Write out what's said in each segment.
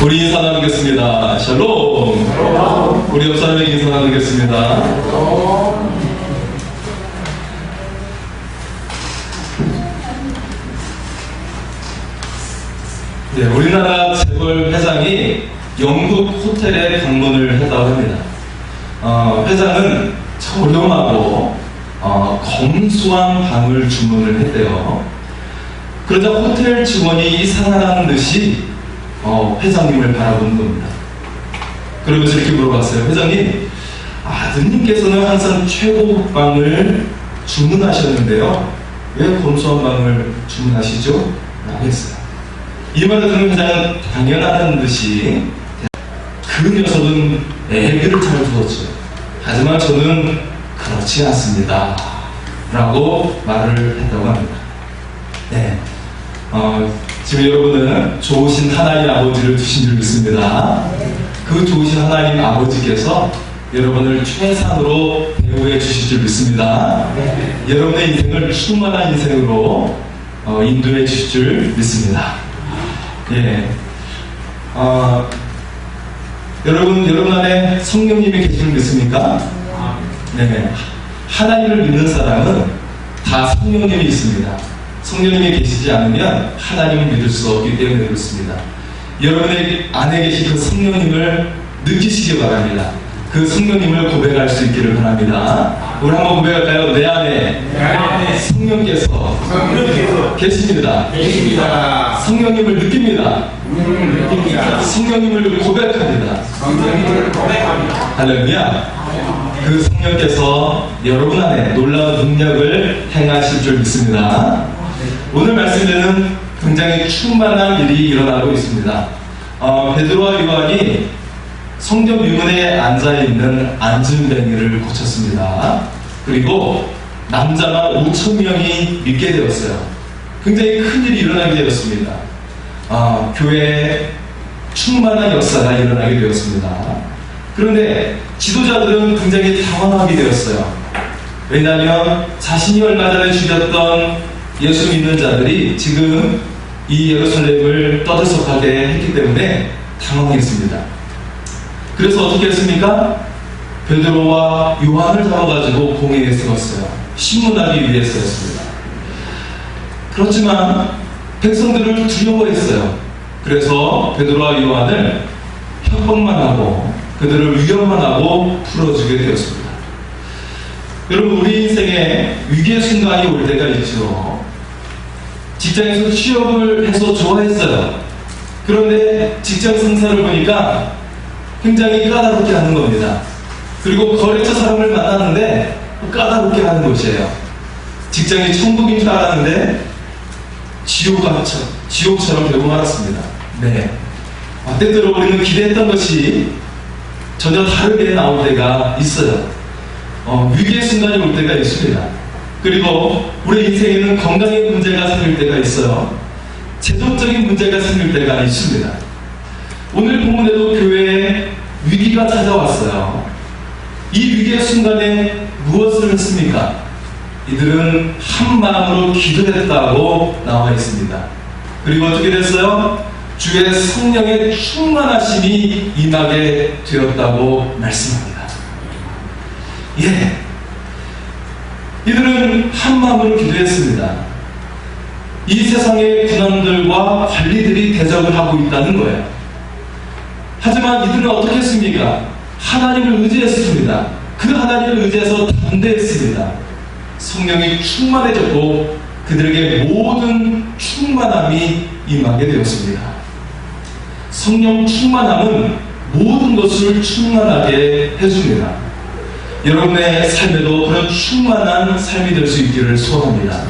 우리 인사 나누겠습니다. 샬롬. 우리 옆 사람에게 인사 나누겠습니다. 네, 우리나라 재벌 회장이 영국 호텔에 방문을 했다고 합니다. 회장은 저렴하고 검소한 방을 주문을 했대요. 그러자 호텔 직원이 이상하다는 듯이 회장님을 바라보는 겁니다. 그러면서 이렇게 물어봤어요. 회장님, 아드님께서는 항상 최고급 방을 주문하셨는데요, 왜 검소한 방을 주문하시죠? 라고 했어요. 이 말을 듣는 회장은 당연하다는 듯이 그 녀석은 애교를 잘 두었죠. 하지만 저는 그렇지 않습니다. 라고 말을 했다고 합니다. 네. 지금 여러분은 좋으신 하나님 아버지를 두신 줄 믿습니다. 그 좋으신 하나님 아버지께서 여러분을 최상으로 배우해 주실 줄 믿습니다. 여러분의 인생을 충만한 인생으로 인도해 주실 줄 믿습니다. 예. 여러분 안에 성령님이 계신 줄 믿습니까? 네. 하나님을 믿는 사람은 다 성령님이 있습니다. 성령님이 계시지 않으면 하나님을 믿을 수 없기 때문에 그렇습니다. 여러분의 안에 계신 그 성령님을 느끼시기 바랍니다. 그 성령님을 고백할 수 있기를 바랍니다. 우리 한번 고백할까요? 내 안에 성령께서 계십니다. 성령님을 느낍니다. 성령님을 고백합니다. 할렐루야. 그 성령께서 여러분 안에 놀라운 능력을 행하실 줄 믿습니다. 오늘 말씀에는 굉장히 충만한 일이 일어나고 있습니다. 베드로와 요한이 성전 유문에 앉아있는 안진뱅이를 고쳤습니다. 그리고 남자만 5,000명이 믿게 되었어요. 굉장히 큰 일이 일어나게 되었습니다. 교회에 충만한 역사가 일어나게 되었습니다. 그런데 지도자들은 굉장히 당황하게 되었어요. 왜냐하면 자신이 얼마 전에 죽였던 예수 믿는 자들이 지금 이 예루살렘을 떠들썩하게 했기 때문에 당황했습니다. 그래서 어떻게 했습니까? 베드로와 요한을 잡아가지고 공회에 세웠어요. 신문하기 위해서였습니다. 그렇지만 백성들을 두려워했어요. 그래서 베드로와 요한을 협박만 하고 그들을 위협만 하고 풀어주게 되었습니다. 여러분, 우리 인생에 위기의 순간이 올 때가 있죠. 직장에서 취업을 해서 좋아했어요. 그런데 직장 상사를 보니까 굉장히 까다롭게 하는 겁니다. 그리고 거래처 사람을 만났는데 까다롭게 하는 곳이에요. 직장이 천국인 줄 알았는데 지옥처럼 되고 말았습니다. 네. 때때로 우리는 기대했던 것이 전혀 다르게 나올 때가 있어요. 위기의 순간이 올 때가 있습니다. 그리고 우리 인생에는 건강의 문제가 생길 때가 있어요. 재정적인 문제가 생길 때가 있습니다. 오늘 본문에도 교회에 위기가 찾아왔어요. 이 위기의 순간에 무엇을 했습니까? 이들은 한 마음으로 기도했다고 나와 있습니다. 그리고 어떻게 됐어요? 주의 성령의 충만하심이 임하게 되었다고 말씀합니다. 예. 이들은 한 마음으로 기도했습니다. 이 세상의 군왕들과 관리들이 대적을 하고 있다는 거예요. 하지만 이들은 어떻게 했습니까? 하나님을 의지했습니다. 그 하나님을 의지해서 담대했습니다. 성령이 충만해졌고 그들에게 모든 충만함이 임하게 되었습니다. 성령 충만함은 모든 것을 충만하게 해줍니다. 여러분의 삶에도 그런 충만한 삶이 될 수 있기를 소원합니다.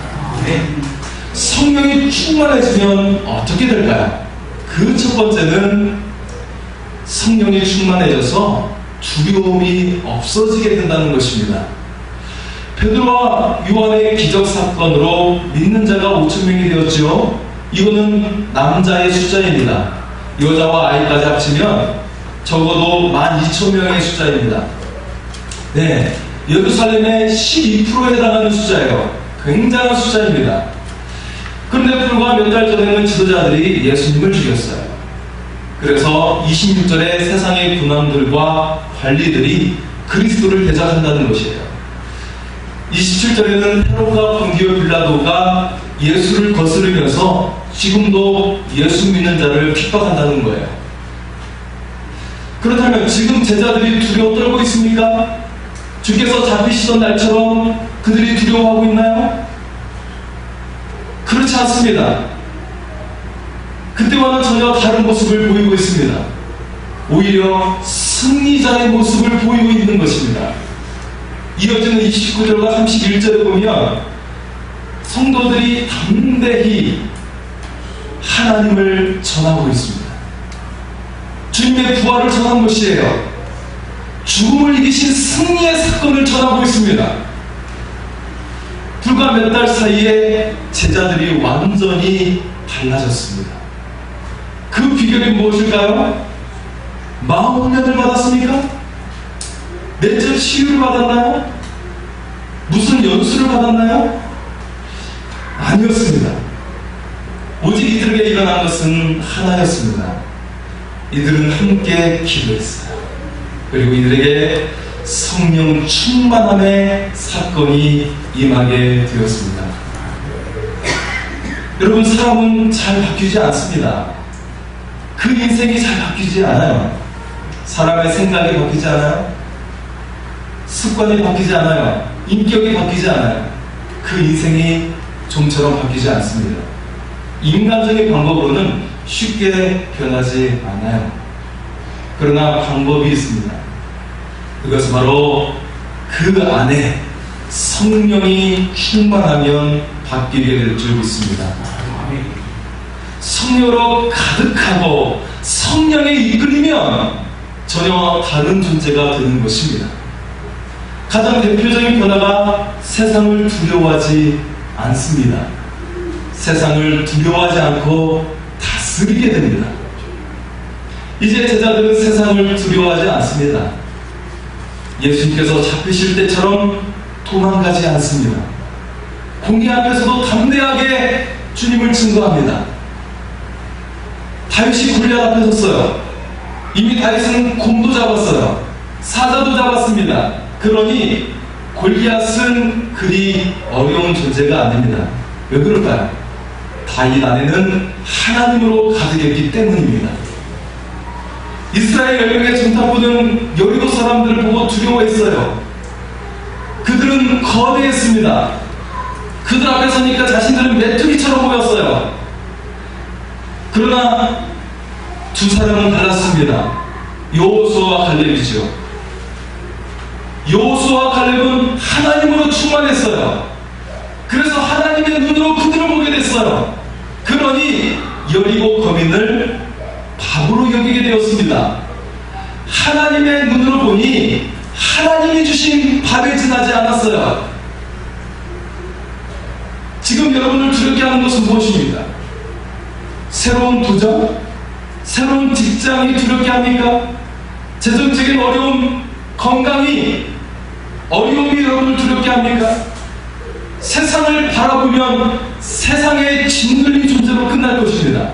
성령이 충만해지면 어떻게 될까요? 그 첫 번째는 성령이 충만해져서 두려움이 없어지게 된다는 것입니다. 베드로와 요한의 기적사건으로 믿는 자가 5,000명이 되었죠. 이거는 남자의 숫자입니다. 여자와 아이까지 합치면 적어도 12,000명의 숫자입니다. 네, 예루살렘의 12%에 해당하는 숫자예요. 굉장한 숫자입니다. 그런데 불과 몇 달 전에는 지도자들이 예수님을 죽였어요. 그래서 26절에 세상의 군왕들과 관리들이 그리스도를 대적한다는 것이에요. 27절에는 헤롯과 본디오 빌라도가 예수를 거스르면서 지금도 예수 믿는 자를 핍박한다는 거예요. 그렇다면 지금 제자들이 두려워 떨고 있습니까? 주께서 잡히시던 날처럼 그들이 두려워하고 있나요? 그렇지 않습니다. 그때와는 전혀 다른 모습을 보이고 있습니다. 오히려 승리자의 모습을 보이고 있는 것입니다. 이어지는 29절과 31절에 보면 성도들이 담대히 하나님을 전하고 있습니다. 주님의 부활을 전한 것이에요. 죽음을 이기신 승리의 사건을 전하고 있습니다. 불과 몇 달 사이에 제자들이 완전히 달라졌습니다. 그 비결이 무엇일까요? 마음훈련을 받았습니까? 내적 치유를 받았나요? 무슨 연수를 받았나요? 아니었습니다. 오직 이들에게 일어난 것은 하나였습니다. 이들은 함께 기도했어요. 그리고 이들에게 성령 충만함의 사건이 임하게 되었습니다. 여러분, 사람은 잘 바뀌지 않습니다. 그 인생이 잘 바뀌지 않아요. 사람의 생각이 바뀌지 않아요. 습관이 바뀌지 않아요. 인격이 바뀌지 않아요. 그 인생이 좀처럼 바뀌지 않습니다. 인간적인 방법으로는 쉽게 변하지 않아요. 그러나 방법이 있습니다. 그것은 바로 그 안에 성령이 충만하면 바뀌게 될 줄 믿습니다. 성령으로 가득하고 성령에 이끌리면 전혀 다른 존재가 되는 것입니다. 가장 대표적인 변화가 세상을 두려워하지 않습니다. 세상을 두려워하지 않고 다스리게 됩니다. 이제 제자들은 세상을 두려워하지 않습니다. 예수님께서 잡히실 때처럼 도망가지 않습니다. 공의 앞에서도 담대하게 주님을 증거합니다. 다윗이 골리앗 앞에 섰어요. 이미 다윗은 곰도 잡았어요. 사자도 잡았습니다. 그러니 골리앗은 그리 어려운 존재가 아닙니다. 왜 그럴까요? 다윗 안에는 하나님으로 가득했기 때문입니다. 이스라엘 열명의 정탐꾼은 여리고 사람들을 보고 두려워했어요. 그들은 거대했습니다. 그들 앞에 서니까 자신들은 메뚜기처럼 보였어요. 그러나 두 사람은 달랐습니다. 여호수아와 갈렙이죠. 여호수아와 갈렙은 하나님으로 충만했어요. 그래서 하나님의 눈으로 그들을 보게 됐어요. 그러니 여리고 거민을 바보로 여기게 되었습니다. 하나님의 눈으로 보니 하나님이 주신 밥에 지나지 않았어요. 지금 여러분을 두렵게 하는 것은 무엇입니까? 새로운 도전? 새로운 직장이 두렵게 합니까? 재정적인 어려움, 건강이, 어려움이 여러분을 두렵게 합니까? 세상을 바라보면 세상의 짓눌린 존재로 끝날 것입니다.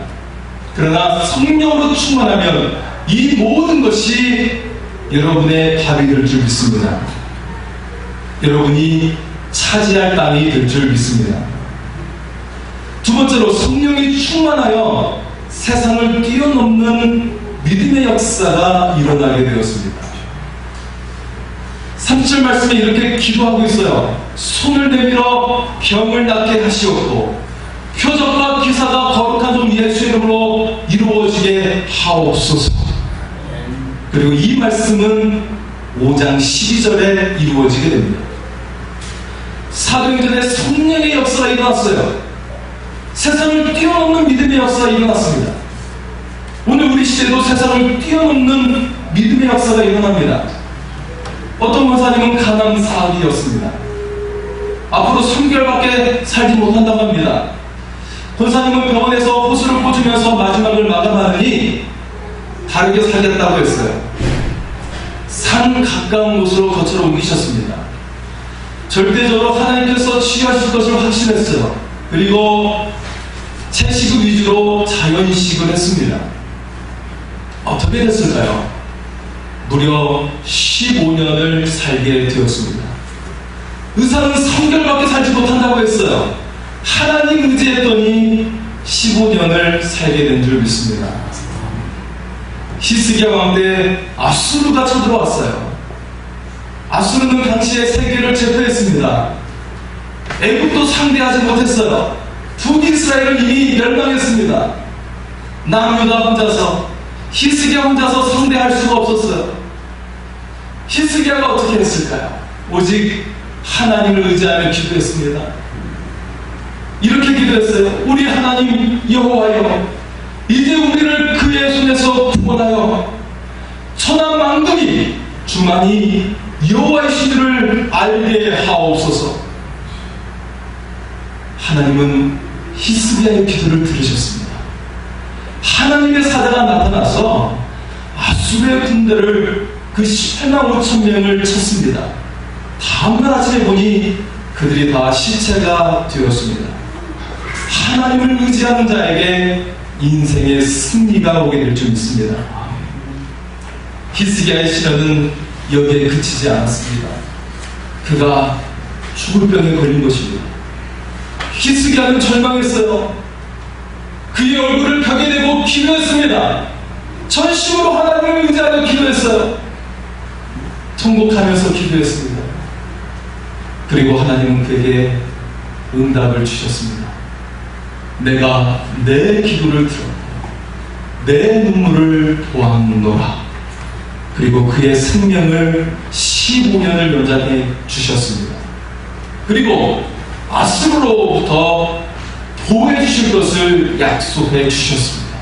그러나 성령으로 충만하면 이 모든 것이 여러분의 밥이 될 줄 믿습니다. 여러분이 차지할 땅이 될 줄 믿습니다. 두 번째로, 성령이 충만하여 세상을 뛰어넘는 믿음의 역사가 일어나게 되었습니다. 3절 말씀에 이렇게 기도하고 있어요. 손을 내밀어 병을 낫게 하시옵고 표적과 기사가 거룩한 종 예수 이름으로 이루어지게 하옵소서. 그리고 이 말씀은 5장 12절에 이루어지게 됩니다. 사도행전에 성령의 역사가 일어났어요. 세상을 뛰어넘는 믿음의 역사가 일어났습니다. 오늘 우리 시대도 세상을 뛰어넘는 믿음의 역사가 일어납니다. 어떤 권사님은 가난 사학이었습니다. 앞으로 3개월밖에 살지 못한다고 합니다. 권사님은 병원에서 호수를 꽂으면서 마지막을 마감하느니 다르게 살겠다고 했어요. 산 가까운 곳으로 거처로 옮기셨습니다. 절대적으로 하나님께서 치유하실 것을 확신했어요. 그리고 채식을 위주로 자연식을 했습니다. 어떻게 됐을까요? 무려 15년을 살게 되었습니다. 의사는 3개월밖에 살지 못한다고 했어요. 하나님 의지했더니 15년을 살게 된 줄 믿습니다. 히스기야 왕 때 아수르가 쳐들어왔어요. 아수르는 당시에 세계를 제패했습니다. 애국도 상대하지 못했어요. 북이스라엘은 이미 멸망했습니다. 남유다 혼자서, 히스기야 혼자서 상대할 수가 없었어요. 히스기야가 어떻게 했을까요? 오직 하나님을 의지하며 기도했습니다. 이렇게 기도했어요. 우리 하나님 여호와여, 이제 우리를 그의 손에서 구원하여 천하 만국이 주만이 여호와이신 줄을 알게 하옵소서. 하나님은 히스기야의 기도를 들으셨습니다. 하나님의 사자가 나타나서 아수르의 군대를 그 18만 5천 명을 쳤습니다. 다음날 아침에 보니 그들이 다 시체가 되었습니다. 하나님을 의지하는 자에게 인생의 승리가 오게 될 줄 믿습니다. 히스기야의 시련은 여기에 그치지 않았습니다. 그가 죽을 병에 걸린 것입니다. 히스기야는 절망했어요. 그의 얼굴을 벽에 대고 기도했습니다. 전심으로 하나님을 의지하며 기도했어요. 통곡하면서 기도했습니다. 그리고 하나님은 그에게 응답을 주셨습니다. 내가 내 기도를 들었고 내 눈물을 보았노라. 그리고 그의 생명을 15년을 연장해 주셨습니다. 그리고 아수르로부터 보호해 주실 것을 약속해 주셨습니다.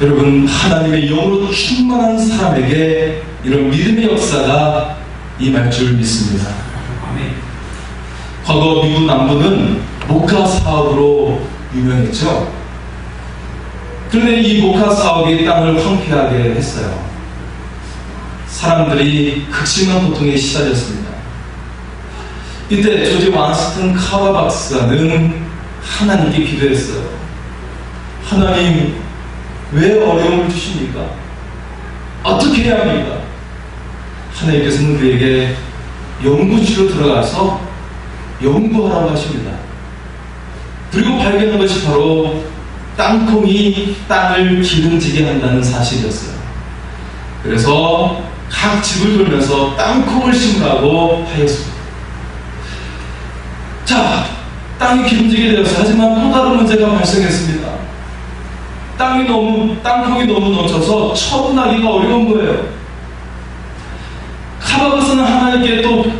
여러분, 하나님의 영으로 충만한 사람에게 이런 믿음의 역사가 임할 줄 믿습니다. 과거 미국 남부는 목화 사업으로 유명했죠. 그런데 이 목화 사업이 땅을 황폐하게 했어요. 사람들이 극심한 고통에 시달렸습니다. 이때 조지 완스턴 카와 박사는 하나님께 기도했어요. 하나님, 왜 어려움을 주십니까? 어떻게 해야 합니까? 하나님께서는 그에게 연구실로 들어가서 연구하라고 하십니다. 그리고 발견한 것이 바로 땅콩이 땅을 기름지게 한다는 사실이었어요. 그래서 각 집을 돌면서 땅콩을 심으라고 하였습니다. 자, 땅이 기름지게 되었어요. 하지만 또 다른 문제가 발생했습니다. 땅콩이 너무 넘쳐서 처분하기가 어려운 거예요. 카바버스는 하나님께 또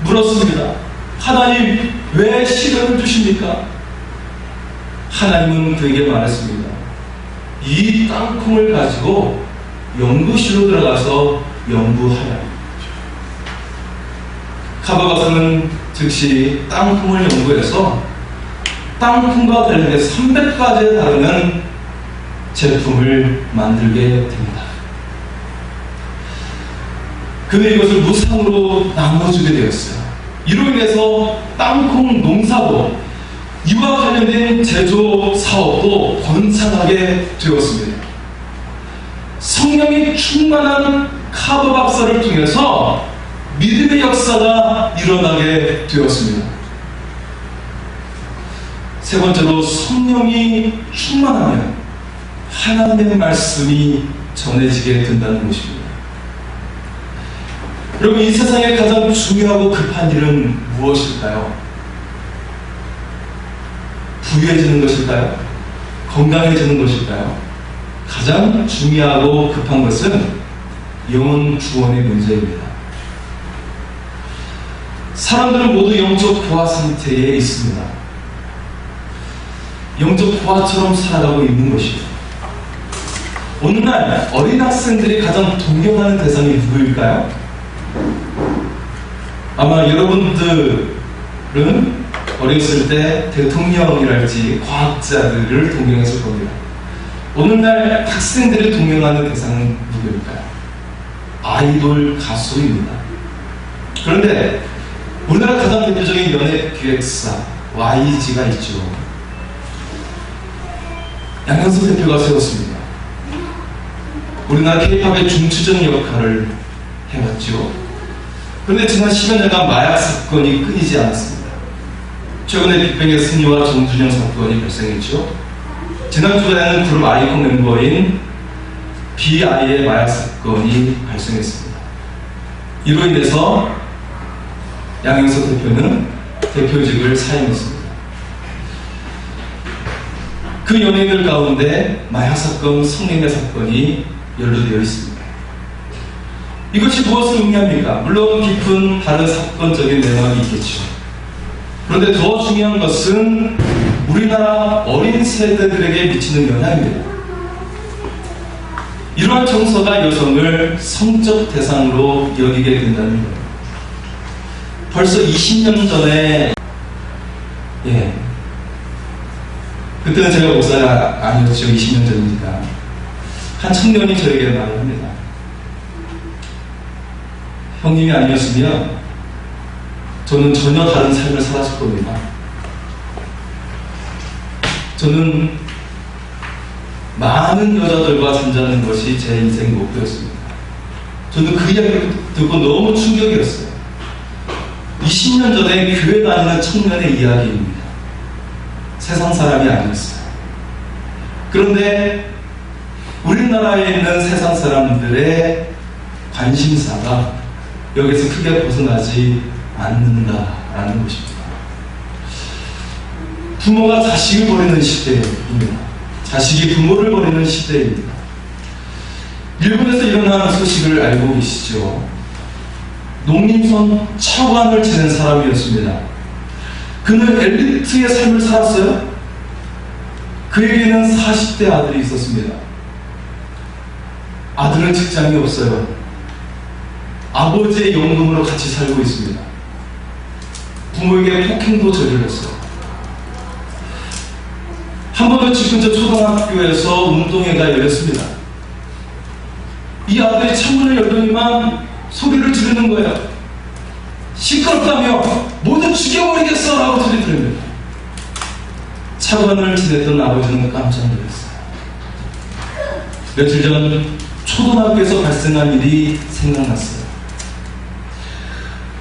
물었습니다. 하나님, 왜 시련을 주십니까? 하나님은 그에게 말했습니다. 이 땅콩을 가지고 연구실로 들어가서 연구하라. 카바버스는 즉시 땅콩을 연구해서 땅콩과 관련된 300가지에 다르는 제품을 만들게 됩니다. 그는 이것을 무상으로 나눠주게 되었어요. 이로 인해서 땅콩 농사도 이와 관련된 제조 사업도 번창하게 되었습니다. 성령이 충만한 카버 박사를 통해서 믿음의 역사가 일어나게 되었습니다. 세 번째로, 성령이 충만하면 하나님의 말씀이 전해지게 된다는 것입니다. 여러분, 이 세상에 가장 중요하고 급한 일은 무엇일까요? 부유해지는 것일까요? 건강해지는 것일까요? 가장 중요하고 급한 것은 영혼 구원의 문제입니다. 사람들은 모두 영적 부화 상태에 있습니다. 영적 부화처럼 살아가고 있는 것이죠. 오늘날 어린 학생들이 가장 동경하는 대상이 누구일까요? 아마 여러분들은 어렸을 때 대통령이랄지 과학자들을 동경했을 겁니다. 오늘날 학생들이 동경하는 대상은 누구일까요? 아이돌 가수입니다. 그런데 우리나라 가장 대표적인 연예 기획사 YG가 있죠. 양현석 대표가 세웠습니다. 우리나라 K-팝의 중추적 역할을 해왔죠. 그런데 지난 10여 년간 마약 사건이 끊이지 않았습니다. 최근에 빅뱅의 승리와 정준영 사건이 발생했죠. 지난주에는 그룹 아이콘 멤버인 B.I.의 마약 사건이 발생했습니다. 이로 인해서 양현석 대표는 대표직을 사임했습니다. 그 연예인들 가운데 마약 사건, 성매매 사건이 연루되어 있습니다. 이것이 무엇을 의미합니까? 물론 깊은 다른 사건적인 내막이 있겠죠. 그런데 더 중요한 것은 우리나라 어린 세대들에게 미치는 영향입니다. 이러한 정서가 여성을 성적 대상으로 여기게 된다는 거예요. 벌써 20년 전에, 그때는 제가 목사가 아니었죠. 20년 전이니까. 한 청년이 저에게 말을 합니다. 형님이 아니었으면 저는 전혀 다른 삶을 살았을 겁니다. 저는 많은 여자들과 잠자는 것이 제 인생 목표였습니다. 저는 그 이야기를 듣고 너무 충격이었어요. 20년 전에 교회 다니는 청년의 이야기입니다. 세상 사람이 아니었어요. 그런데 우리나라에 있는 세상 사람들의 관심사가 여기서 크게 벗어나지 않는다라는 것입니다. 부모가 자식을 버리는 시대입니다. 자식이 부모를 버리는 시대입니다. 일본에서 일어난 소식을 알고 계시죠? 농림선 차관을 지낸 사람이었습니다. 그는 엘리트의 삶을 살았어요. 그에게는 40대 아들이 있었습니다. 아들은 직장이 없어요. 아버지의 연금으로 같이 살고 있습니다. 부모에게 폭행도 저질렀어요. 한 번은 지금 저 초등학교에서 운동회가 열렸습니다. 이 아들이 창문을 열더니만 소리를 지르는 거예요. 시끄럽다며 모두 죽여버리겠어 라고 소리 들립니다. 차관을 지냈던 아버지는 깜짝 놀랐어요. 며칠 전 초등학교에서 발생한 일이 생각났어요.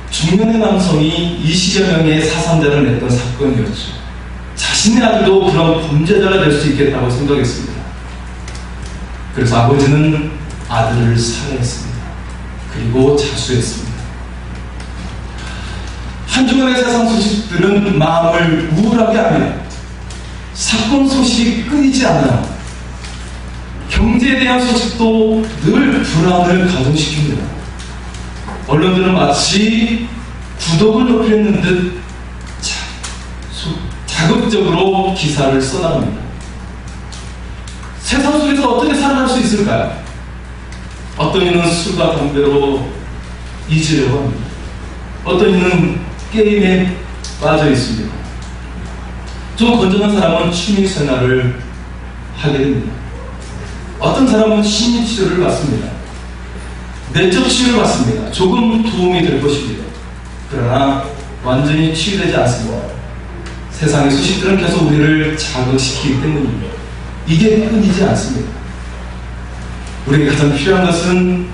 중년의 남성이 20여 명의 사상자를 냈던 사건이었죠. 자신의 아들도 그런 범죄자가 될 수 있겠다고 생각했습니다. 그래서 아버지는 아들을 살해했습니다. 그리고 자수했습니다. 한 주간의 세상 소식들은 마음을 우울하게 합니다. 사건 소식이 끊이지 않아요. 경제에 대한 소식도 늘 불안을 가중시킵니다. 언론들은 마치 구독을 높이는 듯 자극적으로 기사를 써나갑니다. 세상 속에서 어떻게 살아갈 수 있을까요? 어떤 이는 술과 담배로 잊으려고 합니다. 어떤 이는 게임에 빠져 있습니다. 좀 건전한 사람은 취미 생활을 하게 됩니다. 어떤 사람은 심리치료를 받습니다. 내적 치유를 받습니다. 조금 도움이 될 것입니다. 그러나 완전히 치유되지 않습니다. 세상의 소식들은 계속 우리를 자극시키기 때문입니다. 이게 끊이지 않습니다. 우리에게 가장 필요한 것은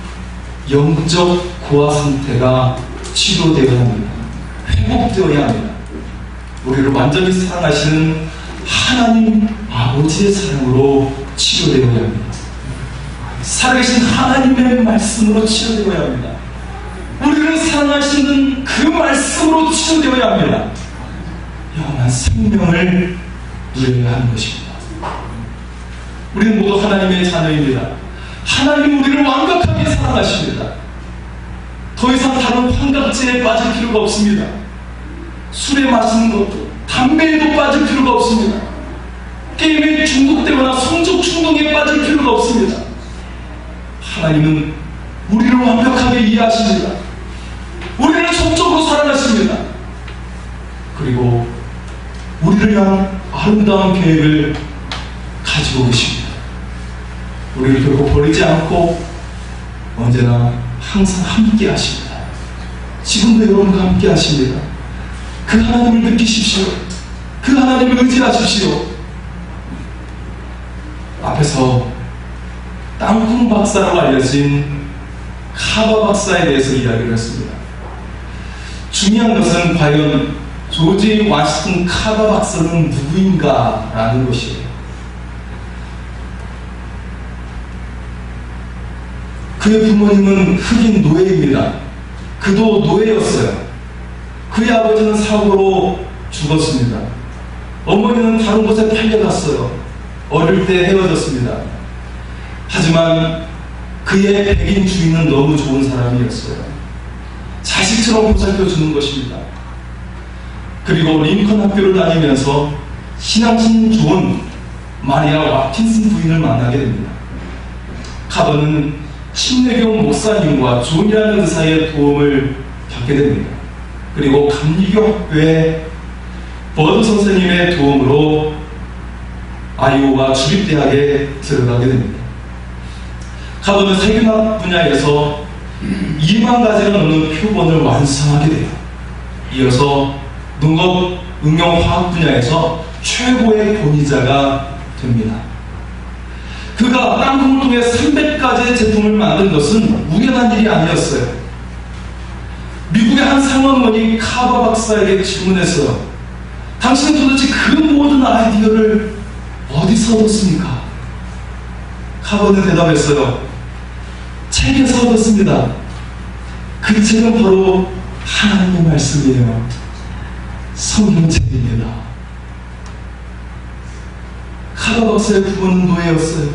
영적 고아 상태가 치료되어야 합니다. 회복되어야 합니다. 우리를 완전히 사랑하시는 하나님 아버지의 사랑으로 치료되어야 합니다. 살아계신 하나님의 말씀으로 치료되어야 합니다. 우리를 사랑하시는 그 말씀으로 치료되어야 합니다. 영원한 생명을 누려야 하는 것입니다. 우리는 모두 하나님의 자녀입니다. 하나님은 우리를 완벽하게 사랑하십니다. 더 이상 다른 환각제에 빠질 필요가 없습니다. 술에 마시는 것도, 담배에도 빠질 필요가 없습니다. 게임에 중독되거나 성적 충동에 빠질 필요가 없습니다. 하나님은 우리를 완벽하게 이해하십니다. 우리를 전적으로 사랑하십니다. 그리고 우리를 향한 아름다운 계획을 가지고 계십니다. 우리를 결코 버리지 않고 언제나 항상 함께 하십니다. 지금도 여러분과 함께 하십니다. 그 하나님을 느끼십시오. 그 하나님을 의지하십시오. 앞에서 땅콩 박사라고 알려진 카바 박사에 대해서 이야기를 했습니다. 중요한 것은 과연 조지 워싱턴 카바 박사는 누구인가라는 것이에요. 그의 부모님은 흑인 노예입니다. 그도 노예였어요. 그의 아버지는 사고로 죽었습니다. 어머니는 다른 곳에 팔려갔어요. 어릴 때 헤어졌습니다. 하지만 그의 백인 주인은 너무 좋은 사람이었어요. 자식처럼 보살펴주는 것입니다. 그리고 링컨 학교를 다니면서 신앙심 좋은 마리아 와킨슨 부인을 만나게 됩니다. 카버는 침례교 목사님과 존이라는 의사의 도움을 받게 됩니다. 그리고 감리교 학교의 버드 선생님의 도움으로 아이오와 주립대학에 들어가게 됩니다. 카버는 세균학 분야에서 2만 가지를 넘는 표본을 완성하게 돼요. 이어서 농업 응용화학 분야에서 최고의 권위자가 됩니다. 그가 땅콩을 통해 300가지의 제품을 만든 것은 우연한 일이 아니었어요. 미국의 한 상원원이 카바 박사에게 질문했어요. 당신은 도대체 그 모든 아이디어를 어디서 얻었습니까? 카바는 대답했어요. 책에서 얻었습니다. 그 책은 바로 하나님의 말씀이에요. 성경책입니다. 카바 박사의 부모는 노예였어요.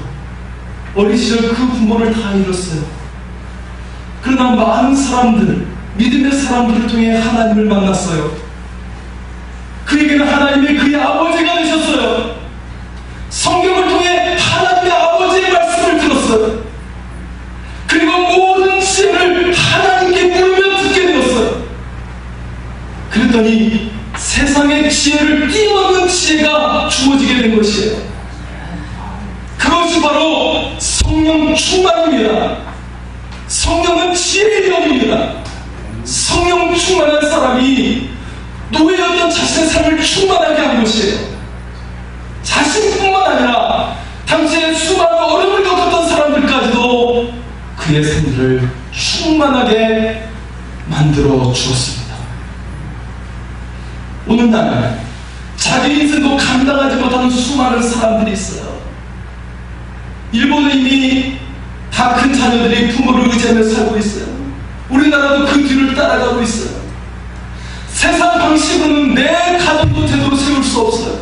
어린 시절 그 부모를 다 잃었어요. 그러나 많은 사람들, 믿음의 사람들을 통해 하나님을 만났어요. 그에게는 하나님이 그의 아버지가 되셨어요. 성경을 통해 하나님의 아버지의 말씀을 들었어요. 그리고 모든 지혜를 하나님께 물으며 듣게 되었어요. 그랬더니 세상의 지혜를 뛰어넘는 지혜가 주어지게 된 것이에요. 그것이 바로 성령 충만입니다. 성령은 지혜의 영입니다. 성령 충만한 사람이 노예였던 자신의 삶을 충만하게 하는 것이에요. 자신뿐만 아니라 당시에 수많은 어려움을 겪었던 사람들까지도 그의 삶을 충만하게 만들어 주었습니다. 오늘날 자기 인생도 감당하지 못하는 수많은 사람들이 있어요. 일본에 이미 다 큰 자녀들이 부모를 의지하며 살고 있어요. 우리나라도 그 뒤를 따라가고 있어요. 세상 방식으로는 내 가정도 제대로 세울 수 없어요.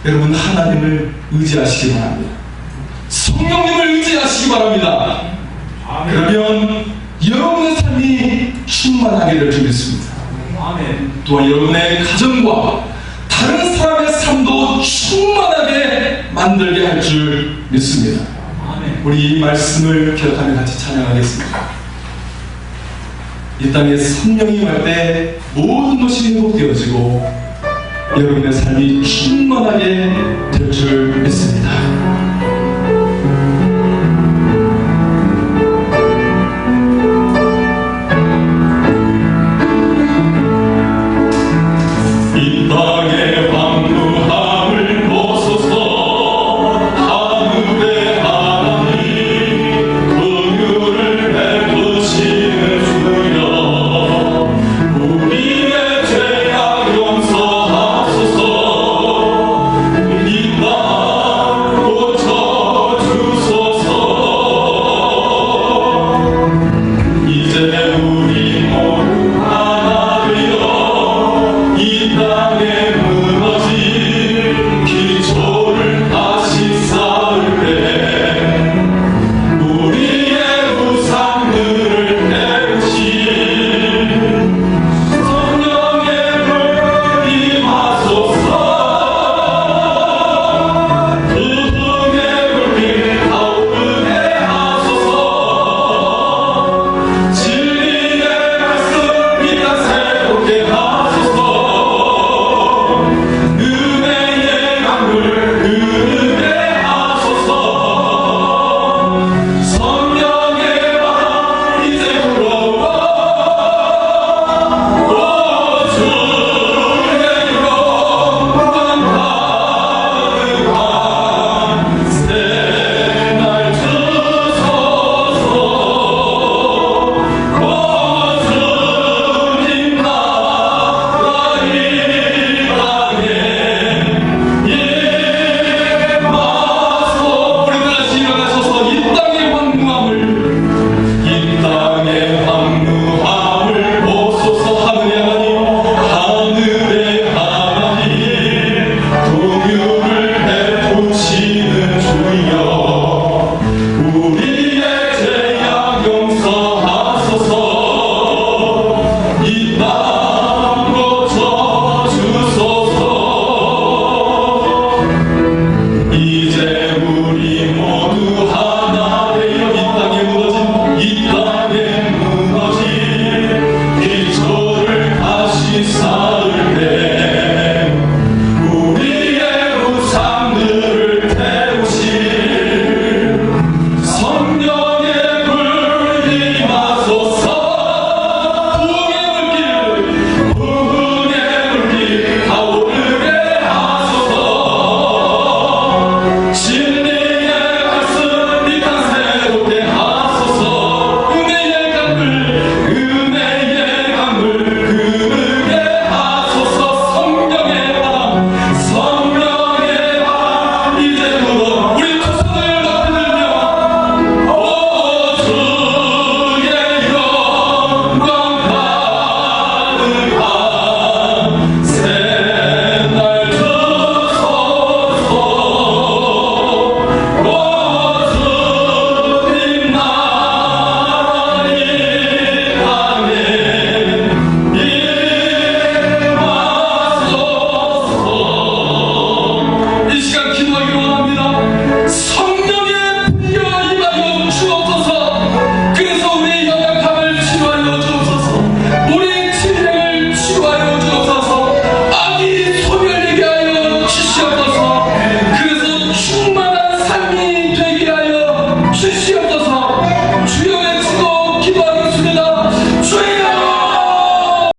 여러분, 하나님을 의지하시기 바랍니다. 성령님을 의지하시기 바랍니다. 그러면 여러분의 삶이 충만하게 될 줄 믿습니다. 또한 여러분의 가정과 다른 사람의 삶도 충만하게 만들게 할 줄 믿습니다. 우리 이 말씀을 기억하며 같이 찬양하겠습니다. 이 땅에 성령이 임할 때 모든 것이 회복되어지고 여러분의 삶이 충만하게 될 줄 믿습니다.